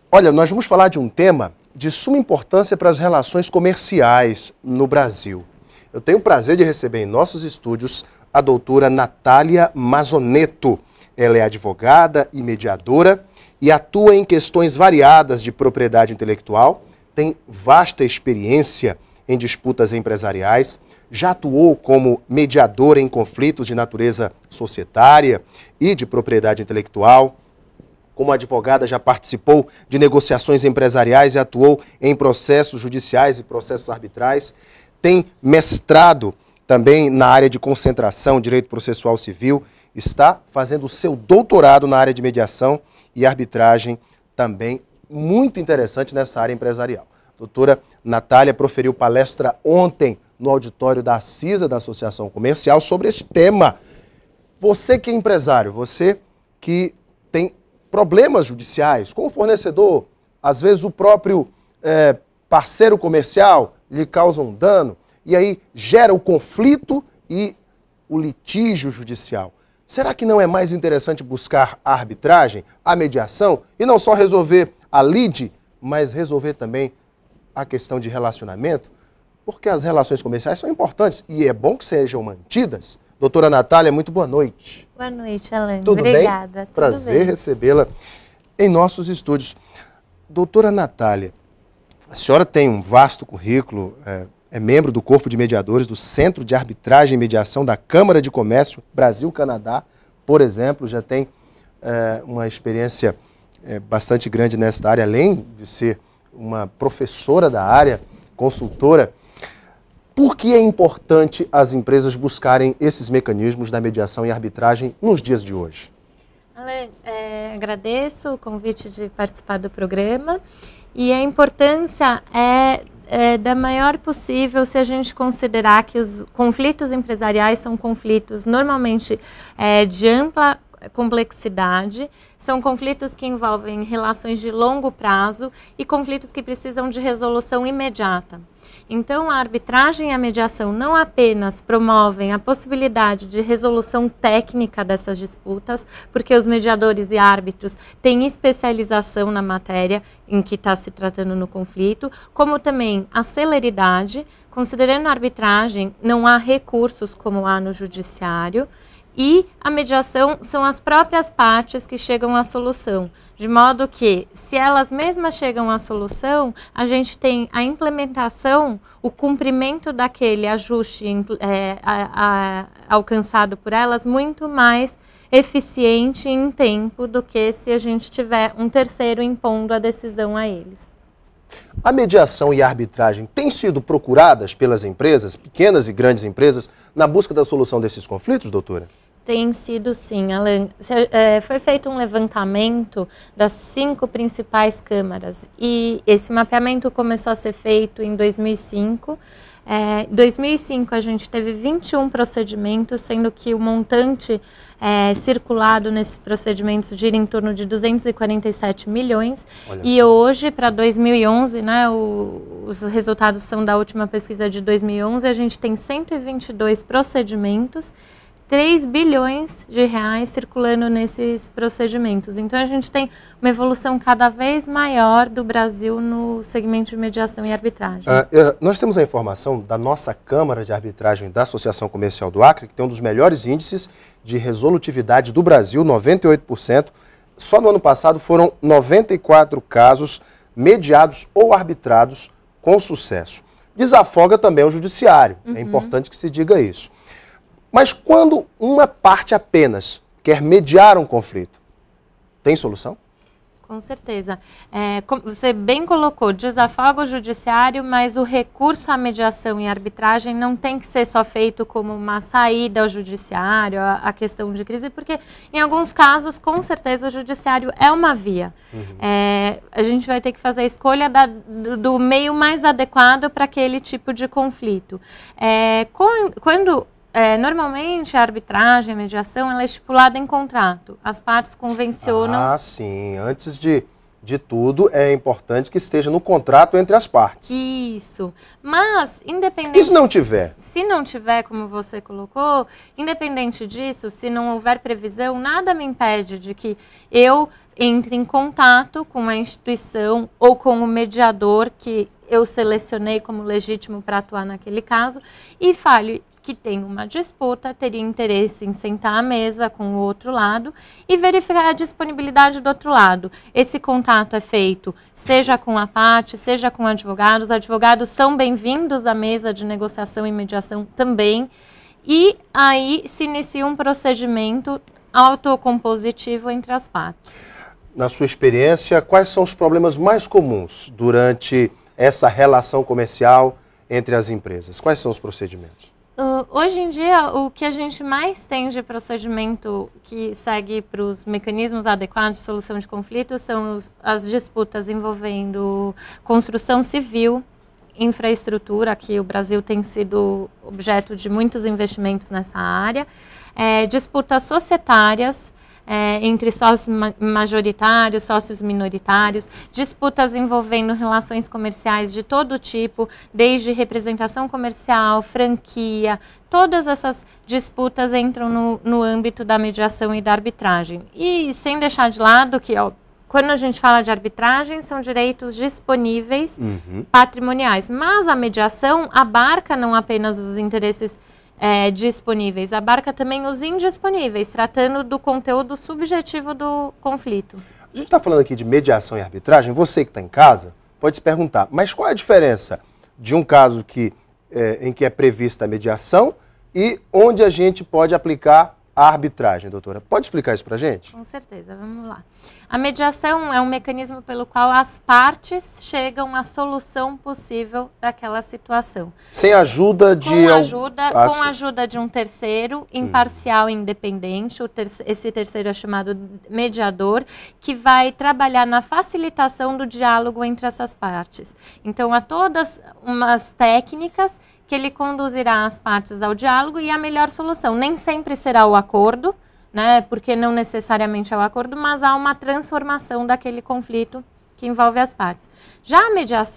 Olha, nós vamos falar de um tema de suma importância para as relações comerciais no Brasil. Eu tenho o prazer de receber em nossos estúdios a doutora Natália Mazzonetto. Ela é advogada e mediadora e atua em questões variadas de propriedade intelectual, tem vasta experiência em disputas empresariais, já atuou como mediadora em conflitos de natureza societária e de propriedade intelectual. Como advogada, já participou de negociações empresariais e atuou em processos judiciais e processos arbitrais. Tem mestrado também na área de concentração, direito processual civil. Está fazendo o seu doutorado na área de mediação e arbitragem, também muito interessante nessa área empresarial. Doutora Natália proferiu palestra ontem no auditório da CISA, da Associação Comercial, sobre este tema. Você que é empresário, você que tem problemas judiciais com o fornecedor, às vezes o próprio parceiro comercial lhe causa um dano, e aí gera o conflito e o litígio judicial. Será que não é mais interessante buscar a arbitragem, a mediação, e não só resolver a lide, mas resolver também a questão de relacionamento? Porque as relações comerciais são importantes e é bom que sejam mantidas. Doutora Natália, muito boa noite. Boa noite, Alan. Tudo Obrigada. bem? Prazer recebê-la em nossos estúdios. Doutora Natália, a senhora tem um vasto currículo, é membro do Corpo de Mediadores do Centro de Arbitragem e Mediação da Câmara de Comércio Brasil-Canadá, por exemplo, já tem uma experiência bastante grande nesta área, além de ser uma professora da área, consultora. Por que é importante as empresas buscarem esses mecanismos da mediação e arbitragem nos dias de hoje? Alan, agradeço o convite de participar do programa, e a importância é da maior possível se a gente considerar que os conflitos empresariais são conflitos normalmente de ampla complexidade, são conflitos que envolvem relações de longo prazo e conflitos que precisam de resolução imediata. Então, a arbitragem e a mediação não apenas promovem a possibilidade de resolução técnica dessas disputas, porque os mediadores e árbitros têm especialização na matéria em que está se tratando no conflito, como também a celeridade. Considerando a arbitragem, não há recursos como há no judiciário, e a mediação são as próprias partes que chegam à solução, de modo que, se elas mesmas chegam à solução, a gente tem a implementação, o cumprimento daquele ajuste alcançado por elas muito mais eficiente em tempo do que se a gente tiver um terceiro impondo a decisão a eles. A mediação e a arbitragem têm sido procuradas pelas empresas, pequenas e grandes empresas, na busca da solução desses conflitos, doutora? Tem sido sim, Alan. Foi feito um levantamento das 5 principais câmaras e esse mapeamento começou a ser feito em 2005. Em 2005 a gente teve 21 procedimentos, sendo que o montante circulado nesses procedimentos gira em torno de 247 milhões. E hoje, para 2011, né, os resultados são da última pesquisa de 2011, a gente tem 122 procedimentos, 3 bilhões de reais circulando nesses procedimentos. Então, a gente tem uma evolução cada vez maior do Brasil no segmento de mediação e arbitragem. Nós temos a informação da nossa Câmara de Arbitragem da Associação Comercial do Acre, que tem um dos melhores índices de resolutividade do Brasil, 98%. Só no ano passado foram 94 casos mediados ou arbitrados com sucesso. Desafoga também o judiciário, é importante que se diga isso. Mas quando uma parte apenas quer mediar um conflito, tem solução? Com certeza. Como você bem colocou, desafoga o judiciário, mas o recurso à mediação e arbitragem não tem que ser só feito como uma saída ao judiciário, a questão de crise, porque em alguns casos, com certeza, o judiciário é uma via. A gente vai ter que fazer a escolha do meio mais adequado para aquele tipo de conflito. Normalmente a arbitragem, a mediação, ela é estipulada em contrato. As partes convencionam... Ah, sim. Antes de de tudo, é importante que esteja no contrato entre as partes. Isso. Mas, independente... E se não tiver? Se não tiver, como você colocou, independente disso, se não houver previsão, nada me impede de que eu entre em contato com a instituição ou com o mediador que eu selecionei como legítimo para atuar naquele caso e fale que tem uma disputa, teria interesse em sentar à mesa com o outro lado e verificar a disponibilidade do outro lado. Esse contato é feito seja com a parte, seja com advogados. Os advogados são bem-vindos à mesa de negociação e mediação também. E aí se inicia um procedimento autocompositivo entre as partes. Na sua experiência, quais são os problemas mais comuns durante essa relação comercial entre as empresas? Quais são os procedimentos? Hoje em dia, o que a gente mais tem de procedimento que segue para os mecanismos adequados de solução de conflitos são as disputas envolvendo construção civil, infraestrutura, que o Brasil tem sido objeto de muitos investimentos nessa área, disputas societárias, entre sócios majoritários, sócios minoritários, disputas envolvendo relações comerciais de todo tipo, desde representação comercial, franquia, todas essas disputas entram no âmbito da mediação e da arbitragem. E sem deixar de lado que, quando a gente fala de arbitragem, são direitos disponíveis patrimoniais, mas a mediação abarca não apenas os interesses disponíveis, abarca também os indisponíveis, tratando do conteúdo subjetivo do conflito. A gente está falando aqui de mediação e arbitragem, você que está em casa pode se perguntar, mas qual é a diferença de um caso em que é prevista a mediação e onde a gente pode aplicar a arbitragem, doutora? Pode explicar isso para a gente? Com certeza, vamos lá. A mediação é um mecanismo pelo qual as partes chegam à solução possível daquela situação. Sem ajuda de... Com a ajuda de um terceiro, imparcial e independente, esse terceiro é chamado mediador, que vai trabalhar na facilitação do diálogo entre essas partes. Então, há todas umas técnicas que ele conduzirá as partes ao diálogo e a melhor solução. Nem sempre será o acordo, né, porque não necessariamente é o acordo, mas há uma transformação daquele conflito que envolve as partes. Já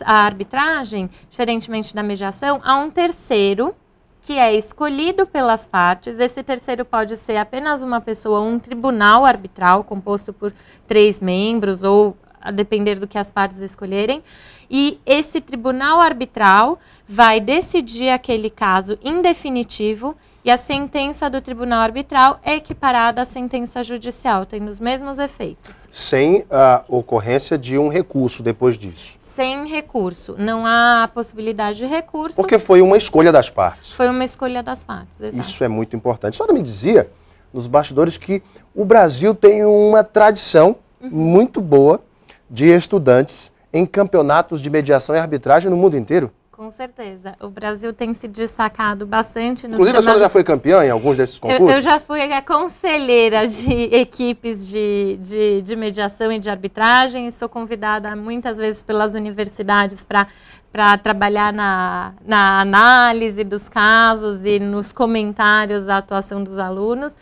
a arbitragem, diferentemente da mediação, há um terceiro que é escolhido pelas partes. Esse terceiro pode ser apenas uma pessoa, um tribunal arbitral composto por 3 membros ou a depender do que as partes escolherem, e esse tribunal arbitral vai decidir aquele caso em definitivo e a sentença do tribunal arbitral é equiparada à sentença judicial, tendo os mesmos efeitos. Sem a ocorrência de um recurso depois disso. Sem recurso, não há possibilidade de recurso. Porque foi uma escolha das partes. Foi uma escolha das partes, exato. Isso é muito importante. A senhora me dizia, nos bastidores, que o Brasil tem uma tradição muito boa de estudantes em campeonatos de mediação e arbitragem no mundo inteiro. Com certeza. O Brasil tem se destacado bastante nos Inclusive, a senhora já foi campeã em alguns desses concursos? Eu já fui a conselheira de equipes de mediação e de arbitragem e sou convidada muitas vezes pelas universidades para trabalhar na análise dos casos e nos comentários da atuação dos alunos.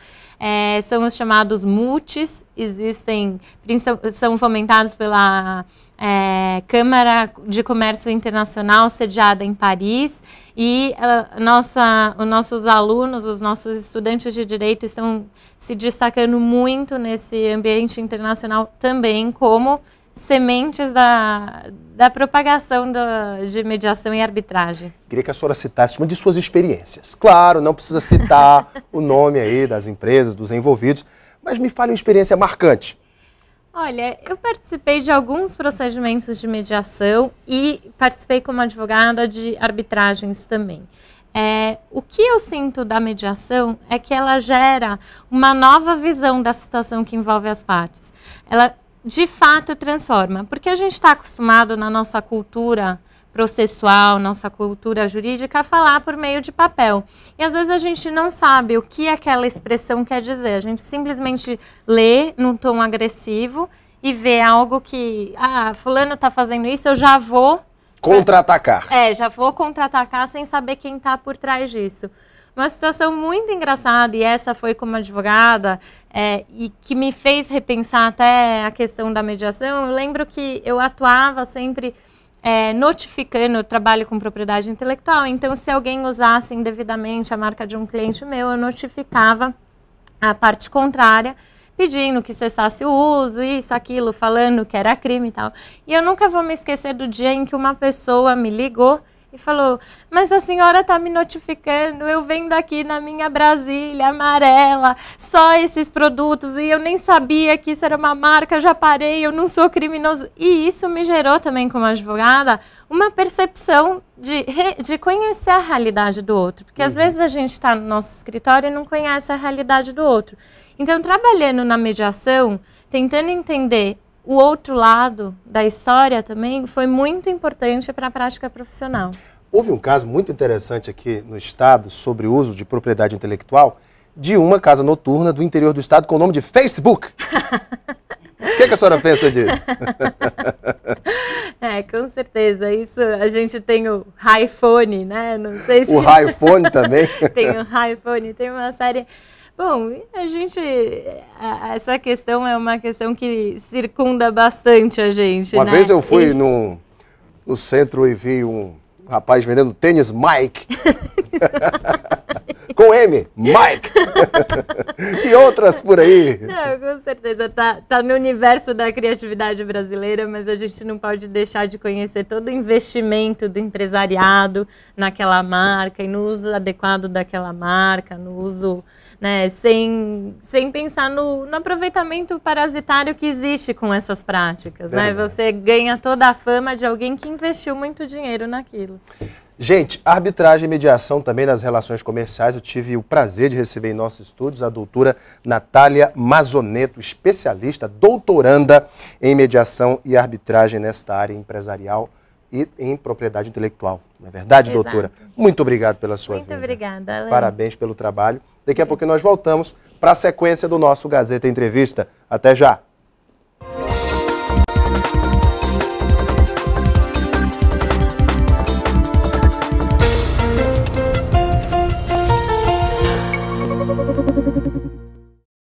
São os chamados MUTs, são fomentados pela Câmara de Comércio Internacional, sediada em Paris, e os nossos alunos, os nossos estudantes de Direito estão se destacando muito nesse ambiente internacional também, como sementes da propagação de mediação e arbitragem. Queria que a senhora citasse uma de suas experiências. Claro, não precisa citar o nome aí das empresas, dos envolvidos, mas me fale uma experiência marcante. Olha, eu participei de alguns procedimentos de mediação e participei como advogada de arbitragens também. O que eu sinto da mediação é que ela gera uma nova visão da situação que envolve as partes. Ela de fato transforma, porque a gente está acostumado na nossa cultura processual, nossa cultura jurídica, a falar por meio de papel. E às vezes a gente não sabe o que aquela expressão quer dizer, a gente simplesmente lê num tom agressivo e vê algo que, fulano está fazendo isso, eu já vou... Contra-atacar. Já vou contra-atacar sem saber quem está por trás disso. uma situação muito engraçada, e essa foi como advogada, e que me fez repensar até a questão da mediação. Eu lembro que eu atuava sempre notificando, eu trabalho com propriedade intelectual, então se alguém usasse indevidamente a marca de um cliente meu, eu notificava a parte contrária, pedindo que cessasse o uso, isso, aquilo, falando que era crime e tal. E eu nunca vou me esquecer do dia em que uma pessoa me ligou e falou, mas a senhora está me notificando, eu vendo aqui na minha Brasília amarela, só esses produtos, e eu nem sabia que isso era uma marca, já parei, eu não sou criminoso. E isso me gerou também, como advogada, uma percepção de conhecer a realidade do outro. Porque às vezes a gente está no nosso escritório e não conhece a realidade do outro. Então, trabalhando na mediação, tentando entender o outro lado da história também foi muito importante para a prática profissional. Houve um caso muito interessante aqui no estado sobre o uso de propriedade intelectual de uma casa noturna do interior do estado com o nome de Facebook. O que a senhora pensa disso? Com certeza. Isso, a gente tem o iPhone, né? Não sei se... O iPhone também? Tem o iPhone, tem uma série... Bom, essa questão é uma questão que circunda bastante a gente, Uma vez eu fui no centro e vi um rapaz vendendo tênis Mike. Com M, Mike. E outras por aí. Não, com certeza, tá no universo da criatividade brasileira, mas a gente não pode deixar de conhecer todo o investimento do empresariado naquela marca e no uso adequado daquela marca, no uso, né, sem pensar no aproveitamento parasitário que existe com essas práticas, né? Você ganha toda a fama de alguém que investiu muito dinheiro naquilo. Gente, arbitragem e mediação também nas relações comerciais. Eu tive o prazer de receber em nossos estúdios a doutora Natália Mazzonetto, especialista, doutoranda em mediação e arbitragem nesta área empresarial e em propriedade intelectual. Não é verdade, Exato. doutora? Muito obrigado pela sua vinda. Muito obrigada, Alan. Parabéns pelo trabalho. Daqui a pouco nós voltamos para a sequência do nosso Gazeta Entrevista. Até já!